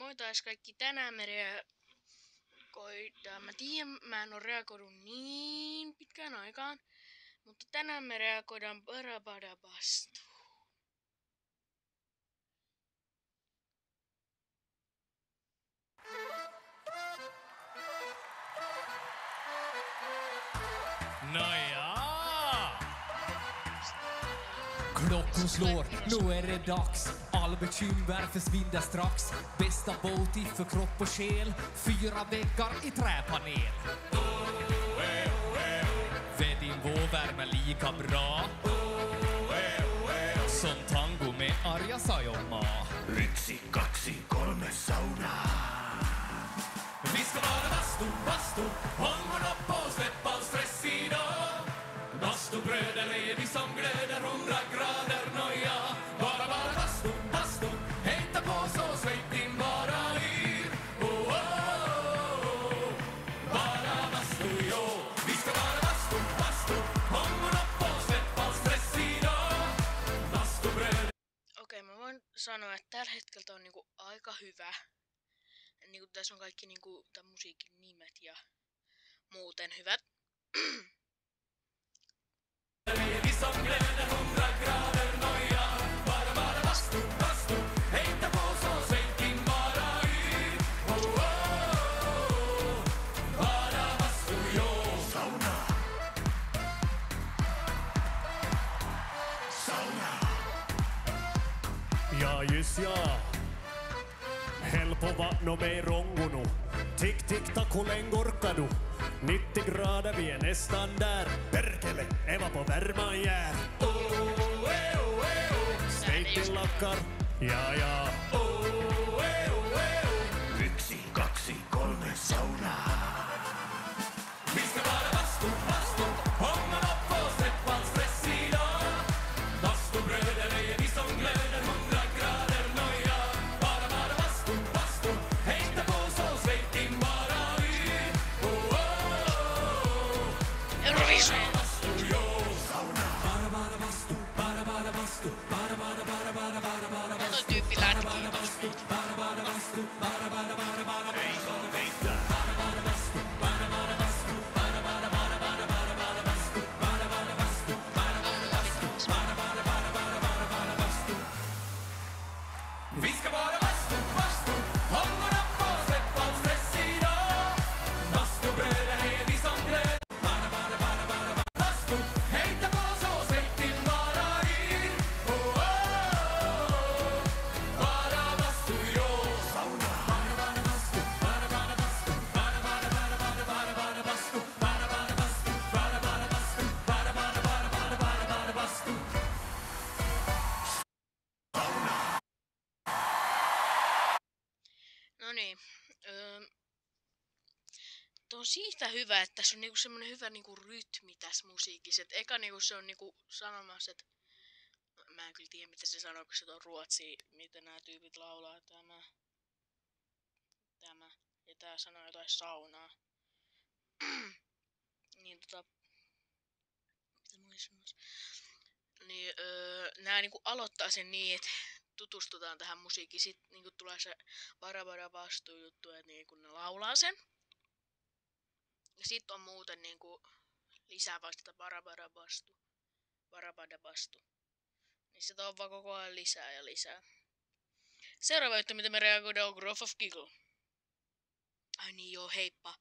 Moi taas kaikki. Tänään me reagoidaan. Mä tiedän, mä en oo reagoinut niin pitkään aikaan. Mutta tänään me reagoidaan Barabadabastu. Nåja! Klockan slår, nu är det dags. All bekymmer försvinner strax. Bästa båt i för kropp och själ. 4 väggar i träpanel. Vedinvå värmer lika bra som tango med Arja Saijonmaa. 1, 2, 3 saunaa. Vi ska vara bastu, håll upp och släpp all stress idag. Bastubröder är vi som glöder 100 grader noja. Bara bastu, hejta på så släpp din bara yr. Oh, oh, oh. Bara bastu, jo. Vi ska vara bastu, håll upp och släpp all stress idag. Bastubröder. Okei, mä voin sanoa, että tällä hetkellä tää on niinku aika hyvä. Niinku tässä on kaikki niinku tämän musiikin nimet ja muuten hyvät. Vi som glöder 100 grader noja. Bara bastu, hejta på så släpp din bara yr. Oh, oh, oh. Bara bastu, jo. Sauna. Sauna. Ja just ja. Helppo vattno med rongunu. Tick tick takulen gorkadu. 90 grader, vi är nästan där. Perkele, Eva på värman jää. Steitin lakkar, ja. 1, 2, 3 saunaa. Vi ska vara bastu, hångla upp och släpp all stress idag. Bastubröder är vi som glöder 100 grader noja. Bara bastu, hejta på så släpp din bara yr. Oh, oh, oh. Eurovision! Bastu, jo. Ja toi tyyppi lätkii tosta. Vi ska vara bastu, hångla upp och släpp all stress idag. Bastubröder är vi som glöder. Bastu, hejta på så släpp din bara yr. Oh, oh, oh. Bara bastu, jo. Bara bastu, bara bastu. No niin. Tuo on siitä hyvä, että tässä on niinku semmonen hyvä niinku rytmi tässä musiikissa. Et eka niinku se on niinku sanomassa, että mä en kyllä tiedä mitä se sanoo, kun se on ruotsia, miten nämä tyypit laulaa. Tämä. Ja tää sanoo jotain saunaa. Niin mitä mä olin sanomassa? Niin nää niinku aloittaa sen niin, että tutustutaan tähän musiikkiin. Sitten niinku tulee se Barabadabastu juttu, että niinku ne laulaa sen. Ja sit on muuten niinku lisää vastata Barabadabastu. Niin se on vaan koko ajan lisää ja lisää. Seuraava juttu, mitä me reagoidaan, on Growth of Giggle. Ai niin joo, heippa.